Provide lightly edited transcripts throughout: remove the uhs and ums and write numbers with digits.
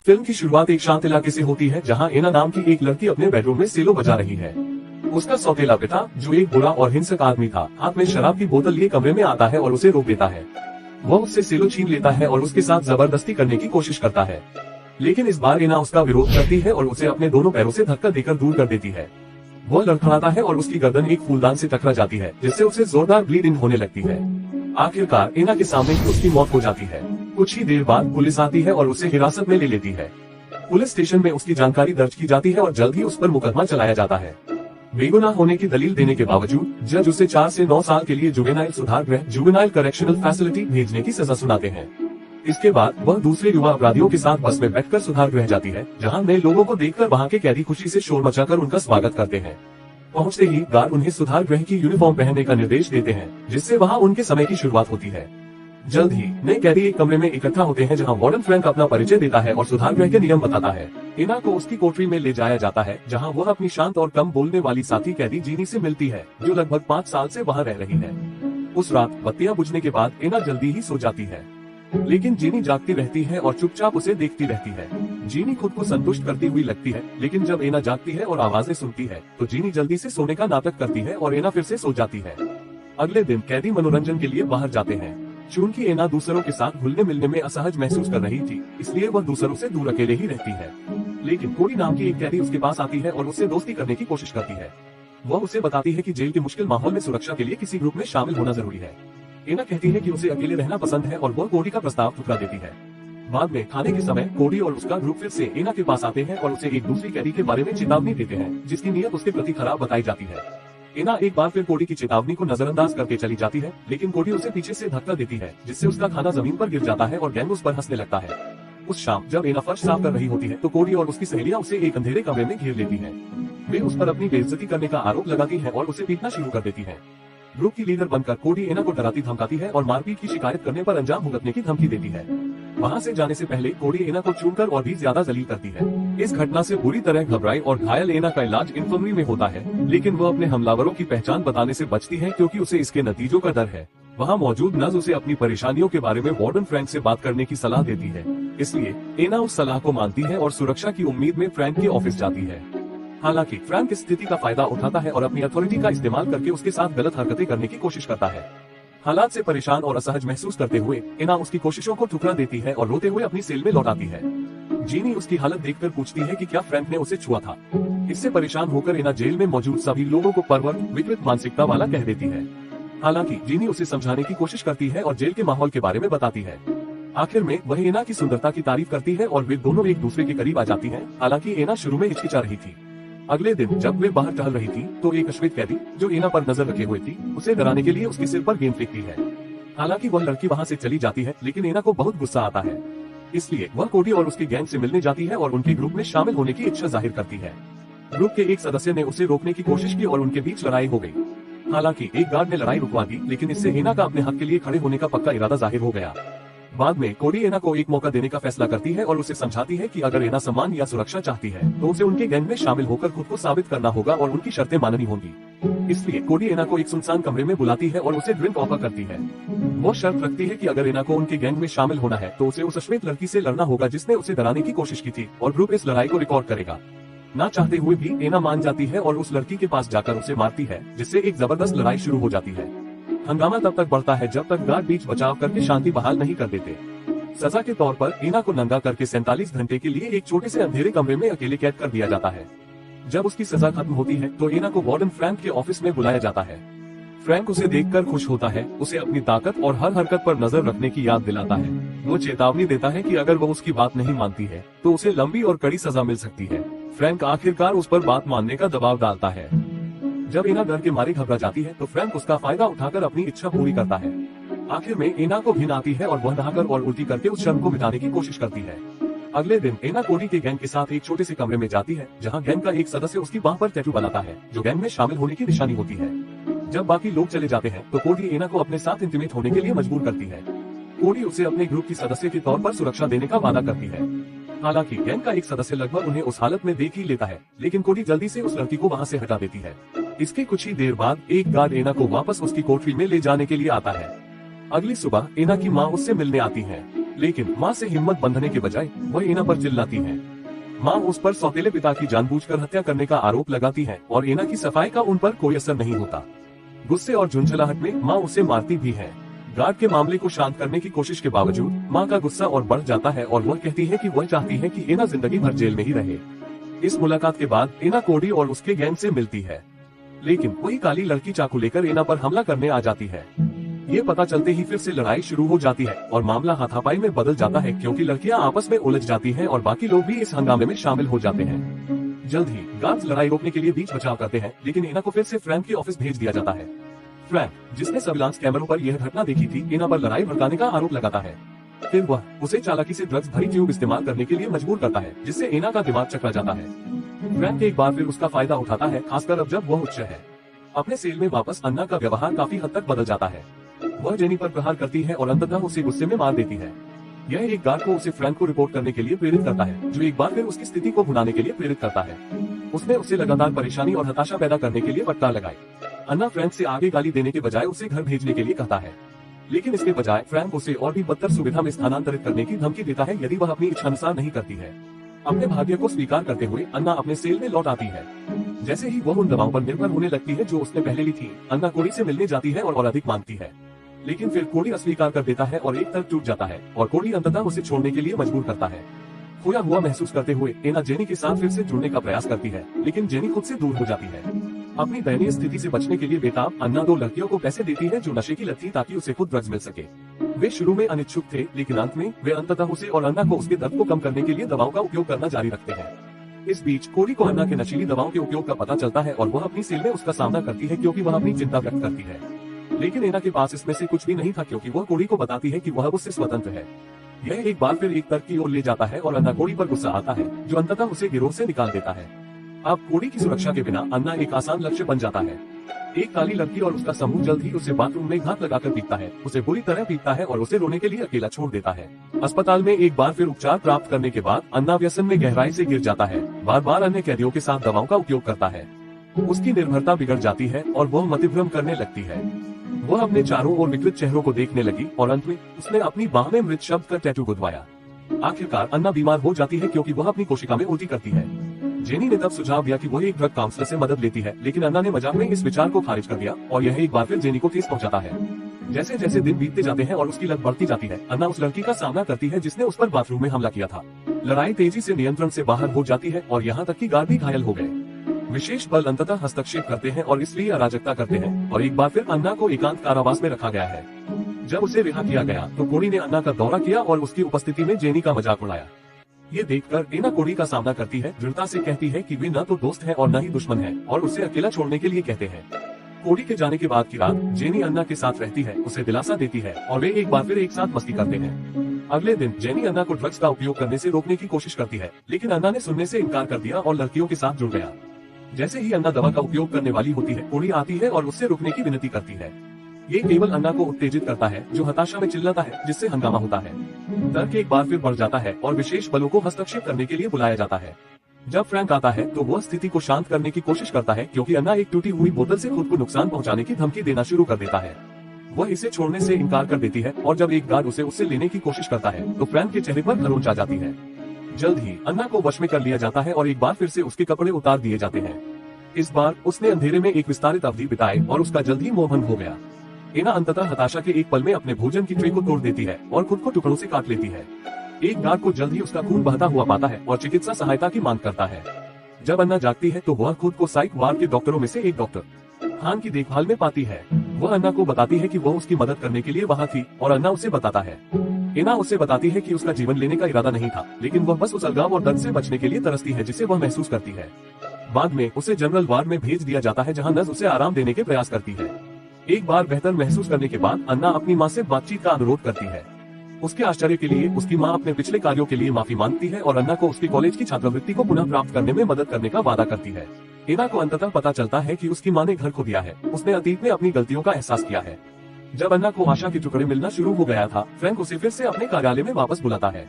Film की शुरुआत एक शांत इलाके से होती है जहां एना नाम की एक लड़की अपने बेडरूम में सेलो बजा रही है। उसका सौतेला पिता, जो एक बुरा और हिंसक आदमी था, हाथ में शराब की बोतल लिए कमरे में आता है और उसे रोक देता है। वह उससे सेलो छीन लेता है और उसके साथ जबरदस्ती करने की कोशिश करता है, लेकिन इस बार एना उसका विरोध करती है और उसे अपने दोनों पैरों से धक्का देकर दूर कर देती है। वह लड़खड़ाता है और उसकी गर्दन एक फूलदान से टकरा जाती है, जिससे उसे जोरदार ब्लीडिंग होने लगती है। आखिरकार एना के सामने ही उसकी मौत हो जाती है। कुछ ही देर बाद पुलिस आती है और उसे हिरासत में ले लेती है। पुलिस स्टेशन में उसकी जानकारी दर्ज की जाती है और जल्द ही उस पर मुकदमा चलाया जाता है। बेगुनाह होने की दलील देने के बावजूद जज उसे 4 से 9 साल के लिए जुवेनाइल सुधार गृह जुवेनाइल करेक्शनल फैसिलिटी भेजने की सजा सुनाते हैं। इसके बाद वह दूसरे युवा अपराधियों के साथ बस में बैठकर सुधार गृह जाती है, जहां नए लोगों को देखकर वहां के कैदी खुशी से शोर मचाकर उनका स्वागत करते हैं। पहुंचते ही गार्ड उन्हें सुधार गृह की यूनिफॉर्म पहनने का निर्देश देते हैं, जिससे वहां उनके समय की शुरुआत होती है। जल्द ही नए कैदी एक कमरे में इकट्ठा होते हैं, जहां वार्डन फ्रैंक अपना परिचय देता है और सुधार गृह के नियम बताता है। एना को उसकी कोठरी में ले जाया जाता है, जहां वह अपनी शांत और कम बोलने वाली साथी कैदी जीनी से मिलती है, जो लगभग 5 साल से वहां रह रही है। उस रात बत्तियां बुझने के बाद एना जल्दी ही सो जाती है, लेकिन जीनी जागती रहती है और चुपचाप उसे देखती रहती है। जीनी खुद को संतुष्ट करती हुई लगती है, लेकिन जब एना जागती है और आवाजें सुनती है, तो जीनी जल्दी से सोने का नाटक करती है और एना फिर से सो जाती है। अगले दिन कैदी मनोरंजन के लिए बाहर जाते हैं। चूंकि एना दूसरों के साथ घुलने मिलने में असहज महसूस कर रही थी, इसलिए वह दूसरों से दूर अकेले ही रहती है। लेकिन कोडी नाम की एक कैदी उसके पास आती है और उससे दोस्ती करने की कोशिश करती है। वह उसे बताती है कि जेल के मुश्किल माहौल में सुरक्षा के लिए किसी ग्रुप में शामिल होना जरूरी है। एना कहती है कि उसे अकेले रहना पसंद है और वह कोडी का प्रस्ताव ठुकरा देती है। बाद में खाने के समय कोडी और उसका ग्रुप फिर से एना के पास आते हैं और उसे एक दूसरी कैदी के बारे में चेतावनी देते हैं, जिसकी नीयत उसके प्रति खराब बताई जाती है। एना एक बार फिर कोडी की चेतावनी को नजरअंदाज करके चली जाती है, लेकिन कोडी उसे पीछे से धक्का देती है, जिससे उसका खाना जमीन पर गिर जाता है और गैंग उस पर हंसने लगता है। उस शाम जब एना फर्श साफ कर रही होती है, तो कोडी और उसकी सहेलियां उसे एक अंधेरे कमरे में घेर लेती हैं। वे उस पर अपनी बेइज्जती करने का आरोप लगाती हैं और उसे पीटना शुरू कर देती हैं। ग्रुप की लीडर बनकर कोडी एना को डराती धमकाती है और मारपीट की शिकायत करने पर अंजाम भुगतने की धमकी देती है। वहां से जाने से पहले कोडी एना को चूमकर और भी ज्यादा जलील करती है। इस घटना से बुरी तरह घबराई और घायल एना का इलाज इन्फर्मरी में होता है, लेकिन वह अपने हमलावरों की पहचान बताने से बचती है, क्योंकि उसे इसके नतीजों का डर है। वहाँ मौजूद नर्स उसे अपनी परेशानियों के बारे में वार्डन फ्रैंक से बात करने की सलाह देती है, इसलिए एना उस सलाह को मानती है और सुरक्षा की उम्मीद में फ्रैंक के ऑफिस जाती है। हालांकि फ्रैंक इस स्थिति का फायदा उठाता है और अपनी अथॉरिटी का इस्तेमाल करके उसके साथ गलत हरकतें करने की कोशिश करता है। हालात से परेशान और असहज महसूस करते हुए एना उसकी कोशिशों को ठुकरा देती है और रोते हुए अपनी सेल में लौट आती है। जीनी उसकी हालत देखकर पूछती है कि क्या फ्रैंक ने उसे छुआ था। इससे परेशान होकर एना जेल में मौजूद सभी लोगों को परवर्ण विकृत मानसिकता वाला कह देती है। हालांकि जीनी उसे समझाने की कोशिश करती है और जेल के माहौल के बारे में बताती है। आखिर में वह एना की सुंदरता की तारीफ करती है और वे दोनों एक दूसरे के करीब आ जाती हैं। हालांकि एना शुरू में हिचकिचा रही थी। अगले दिन जब वे बाहर टहल रही थी, तो एक अश्वेत कैदी, जो एना पर नजर रखे हुए थी, उसे डराने के लिए उसके सिर पर गेंद फेंकती है। हालांकि वह लड़की वहां से चली जाती है, लेकिन एना को बहुत गुस्सा आता है, इसलिए वह कोडी और उसकी गैंग से मिलने जाती है और उनके ग्रुप में शामिल होने की इच्छा जाहिर करती है। ग्रुप के एक सदस्य ने उसे रोकने की कोशिश की और उनके बीच लड़ाई हो गई। हालांकि एक गार्ड ने लड़ाई रुकवा दी, लेकिन इससे एना का अपने हक के लिए खड़े होने का पक्का इरादा जाहिर हो गया। बाद में कोडी एना को एक मौका देने का फैसला करती है और उसे समझाती है कि अगर एना सम्मान या सुरक्षा चाहती है, तो उसे उनके गैंग में शामिल होकर खुद को साबित करना होगा और उनकी शर्तें माननी होंगी। इसलिए कोडी एना को एक सुनसान कमरे में बुलाती है और उसे ड्रिंक ऑफर करती है। वो शर्त रखती है कि अगर एना को उनके गैंग में शामिल होना है, तो उसे उस अश्वेत लड़की से लड़ना होगा जिसने उसे डराने की कोशिश की थी, और ग्रुप इस लड़ाई को रिकॉर्ड करेगा। ना चाहते हुए भी एना मान जाती है और उस लड़की के पास जाकर उसे मारती है, जिससे एक जबरदस्त लड़ाई शुरू हो जाती है। हंगामा तब तक बढ़ता है जब तक गार्ड बीच बचाव करके शांति बहाल नहीं कर देते। सजा के तौर पर एना को नंगा करके 47 घंटे के लिए एक छोटे से अंधेरे कमरे में अकेले कैद कर दिया जाता है। जब उसकी सजा खत्म होती है, तो एना को वार्डन फ्रैंक के ऑफिस में बुलाया जाता है। फ्रैंक उसे देखकर खुश होता है, उसे अपनी ताकत और हर हरकत पर नजर रखने की याद दिलाता है। वो चेतावनी देता है कि अगर वो उसकी बात नहीं मानती है, तो उसे लंबी और कड़ी सजा मिल सकती है। फ्रैंक आखिरकार उस पर बात मानने का दबाव डालता है। जब एना डर के मारे घबरा जाती है, तो फ्रैंक उसका फायदा उठाकर अपनी इच्छा पूरी करता है। आखिर में एना को घिन आती है और वह नहाकर और उल्टी करके उस शर्म को मिटाने की कोशिश करती है। अगले दिन एना कोडी के गैंग के साथ एक छोटे से कमरे में जाती है, जहां गैंग का एक सदस्य उसकी बाह पर टैटू बनाता है, जो गैंग में शामिल होने की निशानी होती है। जब बाकी लोग चले जाते हैं, तो कोडी एना को अपने साथ इंटीमेट होने के लिए मजबूर करती है। कोडी उसे अपने ग्रुप की सदस्य के तौर पर सुरक्षा देने का वादा करती है। हालांकि गैंग का एक सदस्य लगभग उन्हें उस हालत में देख ही लेता है, लेकिन कोडी जल्दी से उस लड़की को वहां से हटा देती है। इसके कुछ ही देर बाद एक गार्ड एना को वापस उसकी कोठरी में ले जाने के लिए आता है। अगली सुबह एना की माँ उससे मिलने आती है, लेकिन माँ से हिम्मत बंधने के बजाय वह एना पर चिल्लाती है। माँ उस पर सौतेले पिता की जानबूझकर हत्या करने का आरोप लगाती है और एना की सफाई का उन पर कोई असर नहीं होता। गुस्से और झुंझलाहट में माँ उसे मारती भी है। गार्ड के मामले को शांत करने की कोशिश के बावजूद माँ का गुस्सा और बढ़ जाता है और वह कहती है कि वह चाहती है कि एना जिंदगी भर जेल में ही रहे। इस मुलाकात के बाद एना कोडी और उसके गैंग से मिलती है, लेकिन वही काली लड़की चाकू लेकर एना पर हमला करने आ जाती है। ये पता चलते ही फिर से लड़ाई शुरू हो जाती है और मामला हाथापाई में बदल जाता है, क्योंकि लड़कियां आपस में उलझ जाती हैं और बाकी लोग भी इस हंगामे में शामिल हो जाते हैं। जल्द ही गार्ड्स लड़ाई रोकने के लिए बीच बचाव करते हैं, लेकिन एना को फिर से फ्रैंक के ऑफिस भेज दिया जाता है। फ्रैंक, जिसने सर्विलांस कैमरों पर यह घटना देखी थी, एना पर लड़ाई भड़काने का आरोप लगाता है। फिर वह उसे चालाकी से ड्रग्स भरी ट्यूब इस्तेमाल करने के लिए मजबूर करता है, जिससे एना का दिमाग चकरा जाता है। फ्रैंक एक बार फिर उसका फायदा उठाता है, खासकर अब जब वह उच्च है। अपने सेल में वापस अन्ना का व्यवहार काफी हद तक बदल जाता है। वह जेनी पर प्रहार करती है और अंततः उसे गुस्से में मार देती है। यह एक गार्ड को उसे फ्रैंक को रिपोर्ट करने के लिए प्रेरित करता है, जो एक बार फिर उसकी स्थिति को भुनाने के लिए प्रेरित करता है। उसने उसे लगातार परेशानी और हताशा पैदा करने के लिए फटकार लगाई। अन्ना फ्रैंक से आगे गाली देने के बजाय उसे घर भेजने के लिए कहता है, लेकिन इसके बजाय फ्रैंक उसे और भी बदतर सुविधा में स्थानांतरित करने की धमकी देता है यदि वह अपनी इच्छानुसार नहीं करती है। अपने भाग्य को स्वीकार करते हुए अन्ना अपने सेल में लौट आती है। जैसे ही वह उन दवाओं पर निर्भर होने लगती है जो उसने पहले ली थी, अन्ना कोडी से मिलने जाती है और अधिक मांगती है, लेकिन फिर कोडी अस्वीकार कर देता है और एक तरफ टूट जाता है और कोडी अंततः उसे छोड़ने के लिए मजबूर करता है। खोया हुआ महसूस करते हुए एना जेनी के साथ फिर से जुड़ने का प्रयास करती है, लेकिन जेनी खुद से दूर हो जाती है। अपनी दयनीय स्थिति से बचने के लिए बेताब अन्ना 2 लड़कियों को पैसे देती है जो नशे की लत थी, ताकि उसे खुद ड्रग्स मिल सके। वे शुरू में अनिच्छुक थे, लेकिन अंत में वे अंततः उसे और अन्ना को उसके दर्द को कम करने के लिए दवाओं का उपयोग करना जारी रखते हैं। इस बीच कोडी को अन्ना के नशीली दवाओं के उपयोग का पता चलता है और वह अपनी सेल में उसका सामना करती है, क्योंकि वह अपनी चिंता व्यक्त करती है। लेकिन एना के पास इसमें से कुछ भी नहीं था, क्योंकि वह कोडी को बताती है कि वह उससे स्वतंत्र है। यह एक बार फिर एक तर्क की ओर ले जाता है और अन्ना कोडी पर गुस्सा आता है, जो अंततः उसे गिरोह से निकाल देता है। अब कोडी की सुरक्षा के बिना अन्ना एक आसान लक्ष्य बन जाता है। एक काली लड़की और उसका समूह जल्द ही उसे बाथरूम में घात लगाकर पीटता है, उसे बुरी तरह पीटता है और उसे रोने के लिए अकेला छोड़ देता है। अस्पताल में एक बार फिर उपचार प्राप्त करने के बाद अन्ना व्यसन में गहराई से गिर जाता है, बार बार अन्य कैदियों के साथ दवाओं का उपयोग करता है। उसकी निर्भरता बिगड़ जाती है और वह मतिभ्रम करने लगती है। वह अपने चारों ओर विकृत चेहरों को देखने लगी और अंत में उसने अपनी बाह में मृत शब्द का टैटू गुदवाया। आखिरकार अन्ना बीमार हो जाती है, क्योंकि वह अपनी कोशिका में उल्टी करती है। जेनी ने तब सुझाव दिया कि वह एक ड्रग काउंसलर से मदद लेती है, लेकिन अन्ना ने मजाक में इस विचार को खारिज कर दिया और यह एक बार फिर जेनी को ठेस पहुंचाता है। जैसे जैसे दिन बीतते जाते हैं और उसकी लत बढ़ती जाती है, अन्ना उस लड़की का सामना करती है जिसने उस पर बाथरूम में हमला किया था। लड़ाई तेजी से नियंत्रण से बाहर हो जाती है और यहाँ तक कि गार्ड भी घायल हो गए। विशेष बल अंततः हस्तक्षेप करते हैं और इसलिए अराजकता करते हैं और एक बार फिर अन्ना को एकांत कारावास में रखा गया है। जब उसे रिहा किया गया तो कोडी ने अन्ना का दौरा किया और उसकी उपस्थिति में जेनी का मजाक उड़ाया। ये देखकर एना कोडी का सामना करती है, दृढ़ता से कहती है कि वे न तो दोस्त हैं और न ही दुश्मन हैं, और उसे अकेला छोड़ने के लिए कहते हैं। कोडी के जाने के बाद की रात जेनी अन्ना के साथ रहती है, उसे दिलासा देती है और वे एक बार फिर एक साथ मस्ती करते हैं। अगले दिन जेनी अन्ना को ड्रग्स का उपयोग करने से रोकने की कोशिश करती है, लेकिन अन्ना ने सुनने से इनकार कर दिया और लड़कियों के साथ जुड़ गया। जैसे ही अन्ना दवा का उपयोग करने वाली होती है, कोडी आती है और उससे रुकने की विनती करती है। ये केवल अन्ना को उत्तेजित करता है, जो हताशा में चिल्लाता है, जिससे हंगामा होता है। तर्क एक बार फिर बढ़ जाता है और विशेष बलों को हस्तक्षेप करने के लिए बुलाया जाता है। जब फ्रैंक आता है तो वह स्थिति को शांत करने की कोशिश करता है, क्योंकि अन्ना एक टूटी हुई बोतल से खुद को नुकसान पहुंचाने की धमकी देना शुरू कर देता है। वह इसे छोड़ने से इनकार कर देती है और जब एक गार्ड उसे उससे लेने की कोशिश करता है तो फ्रैंक के चेहरे पर खरोंच आ जाती है। जल्द ही अन्ना को वश में कर लिया जाता है और एक बार फिर से उसके कपड़े उतार दिए जाते हैं। इस बार उसने अंधेरे में एक विस्तारित अवधि बिताई और उसका जल्द ही मोहभंग हो गया। एना अंततः हताशा के एक पल में अपने भोजन की ट्रे को तोड़ देती है और खुद को टुकड़ों से काट लेती है। एक गार्ड को जल्द ही उसका खून बहता हुआ पाता है और चिकित्सा सहायता की मांग करता है। जब अन्ना जागती है तो वह खुद को साइक वार्ड के डॉक्टरों में से एक डॉक्टर हान की देखभाल में पाती है। वह अन्ना को बताती है कि वह उसकी मदद करने के लिए वहाँ थी और अन्ना उसे बताता है। एना उसे बताती है कि उसका जीवन लेने का इरादा नहीं था, लेकिन वह बस उस अलगाव और दर्द से बचने के लिए तरसती है जिसे वह महसूस करती है। बाद में उसे जनरल वार्ड में भेज दिया जाता है, जहाँ नर्स उसे आराम देने के प्रयास करती है। एक बार बेहतर महसूस करने के बाद अन्ना अपनी माँ से बातचीत का अनुरोध करती है। उसके आश्चर्य के लिए उसकी माँ अपने पिछले कार्यों के लिए माफी मांगती है और अन्ना को उसके कॉलेज की छात्रवृत्ति को पुनः प्राप्त करने में मदद करने का वादा करती है। एना को अंततः पता चलता है कि उसकी माँ ने घर खो दिया है। उसने अतीत में अपनी गलतियों का एहसास किया है। जब अन्ना को आशा के टुकड़े मिलना शुरू हो गया था, फ्रैंक उसे फिर से अपने कार्यालय में वापस बुलाता है।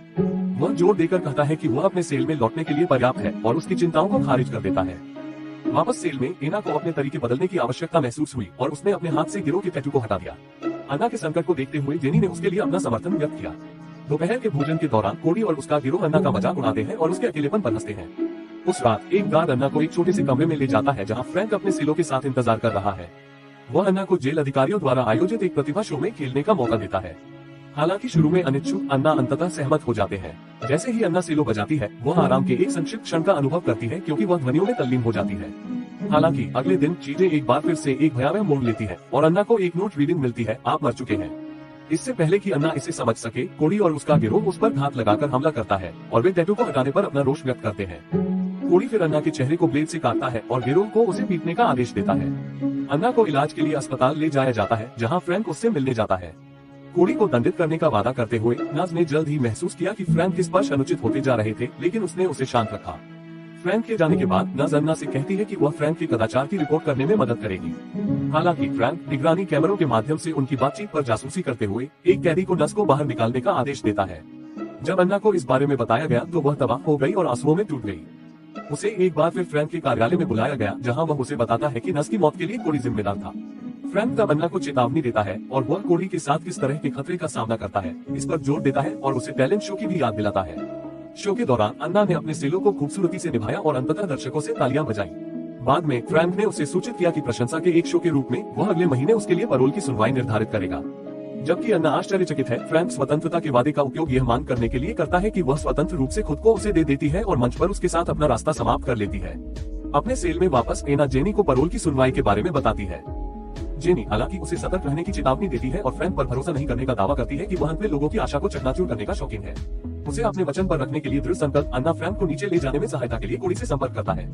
वह जोर देकर कहता है कि वह अपने सेल में लौटने के लिए पर्याप्त है और उसकी चिंताओं को खारिज कर देता है। वापस सेल में एना को अपने तरीके बदलने की आवश्यकता महसूस हुई और उसने अपने हाथ से गिरोह के टैटू को हटा दिया। अन्ना के संकट को देखते हुए जेनी ने उसके लिए अपना समर्थन व्यक्त किया। दोपहर के भोजन के दौरान कोडी और उसका गिरोह अन्ना का मजाक उड़ाते हैं और उसके अकेलेपन पर हंसते हैं। उस रात एक गार्ड अन्ना को एक छोटे से कमरे में ले जाता है जहां फ्रैंक अपने सिलो के साथ इंतजार कर रहा है। वह अन्ना को जेल अधिकारियों द्वारा आयोजित एक प्रतिभा शो में खेलने का मौका देता है। हालांकि शुरू में अनिच्छुक अन्ना अंततः सहमत हो जाते हैं। जैसे ही अन्ना सिलो बजाती है वह आराम के एक संक्षिप्त क्षण का अनुभव करती है क्योंकि वह ध्वनियों में तल्लीन हो जाती है। हालांकि अगले दिन चीजें एक बार फिर से एक भयावह मोड़ लेती है और अन्ना को एक नोट रीडिंग मिलती है, आप मर चुके हैं। इससे पहले कि अन्ना इसे समझ सके, कोडी और उसका गिरोह उस पर घात लगाकर हमला करता है और वे टैटू को हटाने पर अपना रोष व्यक्त करते हैं। कोडी फिर अन्ना के चेहरे को ब्लेड से काटता है और गिरोह को उसे पीटने का आदेश देता है। अन्ना को इलाज के लिए अस्पताल ले जाया जाता है जहां फ्रैंक उससे मिलने जाता है। कोडी को दंडित करने का वादा करते हुए नज ने जल्द ही महसूस किया कि फ्रैंक के स्पर्श अनुचित होते जा रहे थे, लेकिन उसने उसे शांत रखा। फ्रैंक के जाने के बाद नज अन्ना से कहती है कि वह फ्रैंक के कदाचार की रिपोर्ट करने में मदद करेगी। हालांकि फ्रैंक निगरानी कैमरों के माध्यम से उनकी बातचीत पर जासूसी करते हुए एक कैदी को नज को बाहर निकालने का आदेश देता है। जब अन्ना को इस बारे में बताया गया तो वह तबाह हो गई और आंसुओं में टूट गई। उसे एक बार फिर फ्रैंक के कार्यालय में बुलाया गया जहां वह उसे बताता है कि नज की मौत के लिए कोडी जिम्मेदार था। फ्रैंक तब अन्ना को चेतावनी देता है और वह कोडी के साथ किस तरह के खतरे का सामना करता है इस पर जोर देता है और उसे टैलेंट शो की भी याद दिलाता है। शो के दौरान अन्ना ने अपने सेलो को खूबसूरती से निभाया और अंततः दर्शकों से तालियां बजाई। बाद में फ्रैंक ने उसे सूचित किया कि प्रशंसा के एक शो के रूप में वह अगले महीने उसके लिए पैरोल की सुनवाई निर्धारित करेगा। जबकि अन्ना आश्चर्यचकित है, फ्रैंक स्वतंत्रता के वादे का उपयोग यह मान करने के लिए करता है कि वह स्वतंत्र रूप से खुद को उसे दे देती है और मंच पर उसके साथ अपना रास्ता समाप्त कर लेती है। अपने सेल में वापस एना जेनी को पैरोल की सुनवाई के बारे में बताती है। जेनी हालांकि उसे सतर्क रहने की चेतावनी देती है और फ्रैंक पर भरोसा नहीं करने का दावा करती है कि वह अंत में लोगों की आशा को चकनाचूर करने का शौकीन है। उसे अपने वचन पर रखने के लिए दृढ़ संकल्प अन्ना फ्रैंक को नीचे ले जाने में सहायता के लिए कोडी से संपर्क करता है।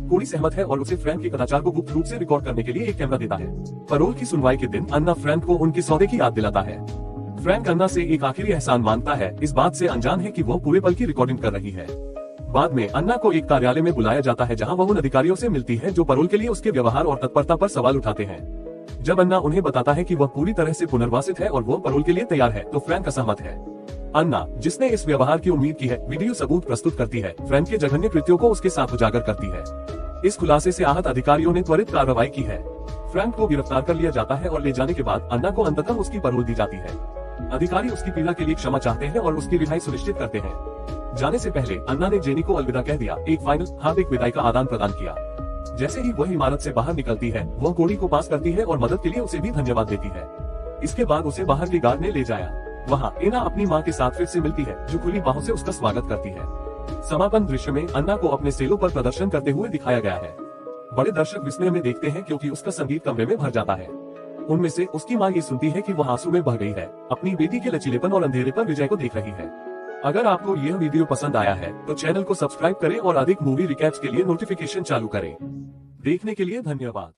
कोडी सहमत है और उसे फ्रैंक के कदाचार को गुप्त रूप से रिकॉर्ड करने के लिए एक कैमरा देता है। पैरोल की सुनवाई के दिन अन्ना फ्रैंक को उनके सौदे की याद दिलाता है। फ्रैंक अन्ना से एक आखिरी एहसान मांगता है, इस बात से अनजान है कि वह पूरे पल की रिकॉर्डिंग कर रही है। बाद में अन्ना को एक कार्यालय में बुलाया जाता है जहां वह उन अधिकारियों से मिलती है जो पैरोल के लिए उसके व्यवहार और तत्परता पर सवाल उठाते हैं। जब अन्ना उन्हें बताता है कि वह पूरी तरह से पुनर्वासित है और वह पैरोल के लिए तैयार है तो फ्रैंक असहमत है। अन्ना, जिसने इस व्यवहार की उम्मीद की है, वीडियो सबूत प्रस्तुत करती है, फ्रैंक के जघन्य कृत्यों को उसके साथ उजागर करती है। इस खुलासे से आहत अधिकारियों ने त्वरित कार्रवाई की है। फ्रैंक को गिरफ्तार कर लिया जाता है और ले जाने के बाद अन्ना को अंततः उसकी पैरोल दी जाती है। अधिकारी उसकी पीड़ा के लिए क्षमा चाहते हैं और उसकी रिहाई सुनिश्चित करते हैं। जाने से पहले अन्ना ने जेनी को अलविदा कह दिया, एक फाइनल हार्दिक विदाई का आदान प्रदान किया। जैसे ही वह इमारत से बाहर निकलती है वह कोडी को पास करती है और मदद के लिए उसे भी धन्यवाद देती है। इसके बाद उसे बाहर के गार्ड ने ले जाया। वहां एना अपनी मां के साथ फिर से मिलती है जो खुली बाहों से उसका स्वागत करती है। समापन दृश्य में अन्ना को अपने सेलो पर प्रदर्शन करते हुए दिखाया गया है। बड़े दर्शक विस्मय में देखते हैं क्योंकि उसका संगीत कमरे में भर जाता है। उनमें से उसकी मां ये सुनती है कि वह आंसू में बह गई है, अपनी बेटी के लचीलेपन और अंधेरे पर विजय को देख रही है। अगर आपको यह वीडियो पसंद आया है तो चैनल को सब्सक्राइब करें और अधिक मूवी रिकैप्स के लिए नोटिफिकेशन चालू करें। देखने के लिए धन्यवाद।